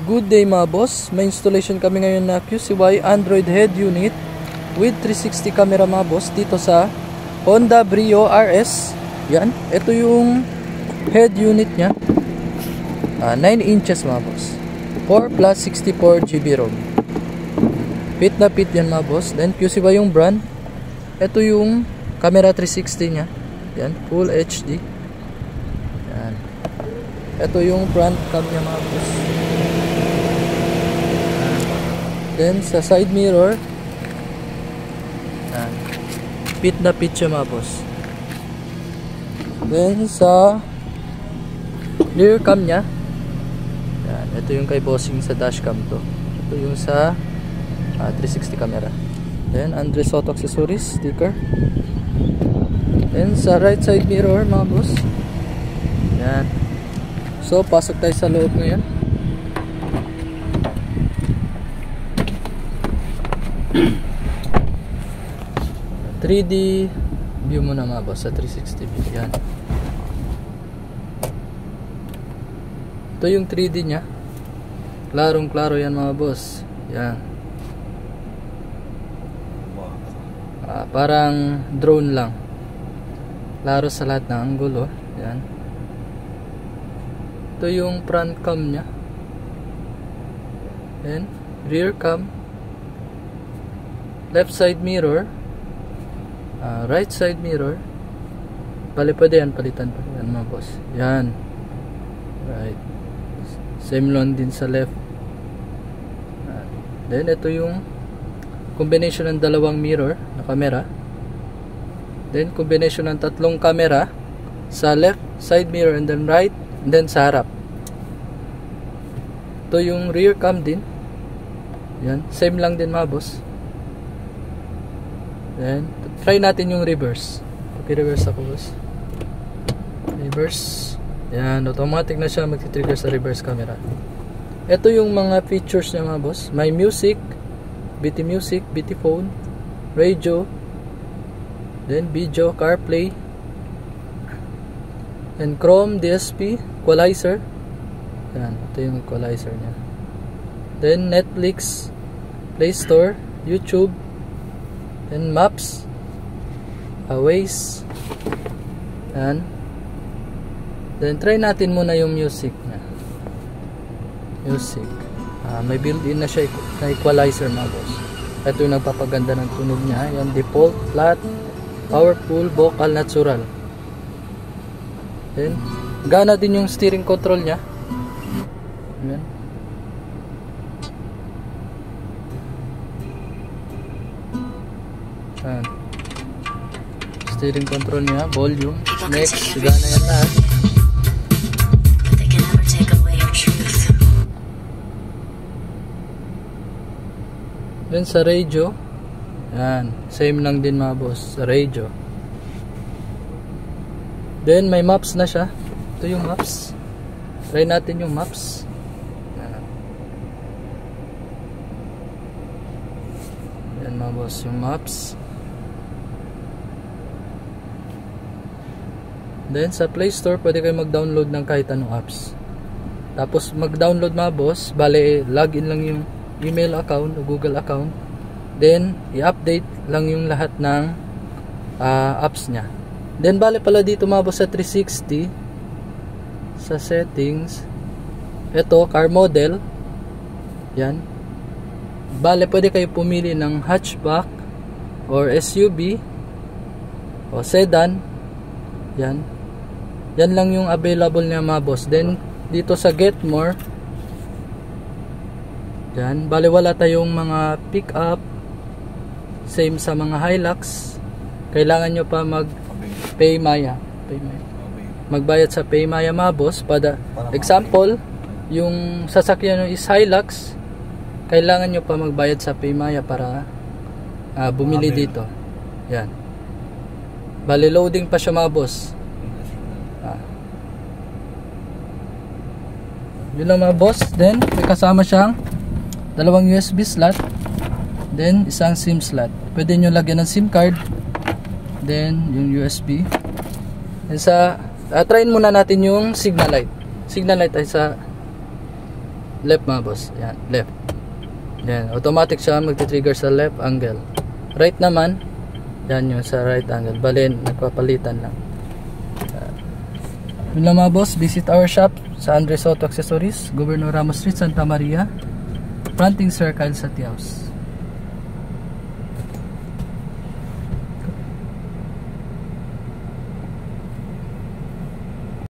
Good day mga boss, may installation kami ngayon na QCY Android head unit with 360 camera mga boss dito sa Honda Brio RS. Yan, ito yung head unit nya, 9 inches mga boss, 4 plus 64 GB ROM. Fit na fit yan mga boss. Then QCY yung brand. Ito yung camera 360 nya, yan, full HD. Yan, ito yung front cam nya mga boss. Then sa side mirror, yan, fit na fit siya mga boss. Then sa rear cam nya, yan, ito yung kay bossing sa dashcam to. Ito yung sa 360 camera. Then Andres Auto Accessories sticker. Then sa right side mirror mga boss, yan. So pasok tayo sa loob ngayon. 3D view muna mga boss sa 360 view. Yan, ito yung 3D nya, klarong klaro yan mga boss. Yan, parang drone lang, klaro sa lahat ng angulo. Yan, ito yung front cam nya. Then rear cam, left side mirror, right side mirror. Pwede yan, palitan pa yan mga boss. Yan, right, same lang din sa left. Then ito yung combination ng dalawang mirror na camera. Then combination ng tatlong camera sa left side mirror, and then right, and then sa harap. Ito yung rear cam din. Yan, same lang din mga boss. Then try natin yung reverse. Okay, reverse ako boss. Reverse. Yan, automatic na siya magti-trigger sa reverse camera. Ito yung mga features niya mga boss. May music, BT Music, BT Phone, radio, then video, CarPlay, and Chrome, DSP, equalizer. Yan, ito yung equalizer niya. Then Netflix, Play Store, YouTube, then Maps, Waze. Yan. Then try natin muna yung music na. Music. May built-in na siya na equalizer mga boss. Ito yung nagpapaganda ng tunog niya. Yan, default, flat, powerful, vocal, natural. Then gana din yung steering control niya. Yan. Yan, steering control niya, volume, next, gana yan lahat. Then sa radio, yan, same lang din mga boss sa radio. Then may maps na siya. Ito yung maps. Try natin yung maps. Yan mga boss, yung maps. Then sa Play Store, pwede kayo mag-download ng kahit anong apps. Tapos mag-download mga boss, bale login lang yung email account o Google account. Then i-update lang yung lahat ng apps nya. Then bale pala dito mga boss sa 360, sa settings, ito car model. Yan, bale pwede kayo pumili ng hatchback or SUV o sedan. Yan, yan lang yung available niya mga boss. Then dito sa get more, yan, bale wala tayong mga pick up. Same sa mga Hilux, kailangan nyo pa mag Paymaya, magbayad sa Paymaya mga boss. Example, yung sasakyan nyo is Hilux, kailangan nyo pa magbayad sa Paymaya para bumili dito. Yan, bale loading pa siya mga boss. Yun lang mga boss. Then may kasama siyang dalawang USB slot, then isang SIM slot. Pwede nyo lagyan ng SIM card, then yung USB. And sa try muna natin yung signal light. Signal light ay sa left mga boss. Yan, left. Yan, automatic siya magti-trigger sa left angle. Right naman, yan yung sa right angle. Bali, nagpapalitan lang. Yun lang mga boss, visit our shop sa Andres Auto Accessories, Governor Ramos Street, Santa Maria, Fronting Circle, Satiaos.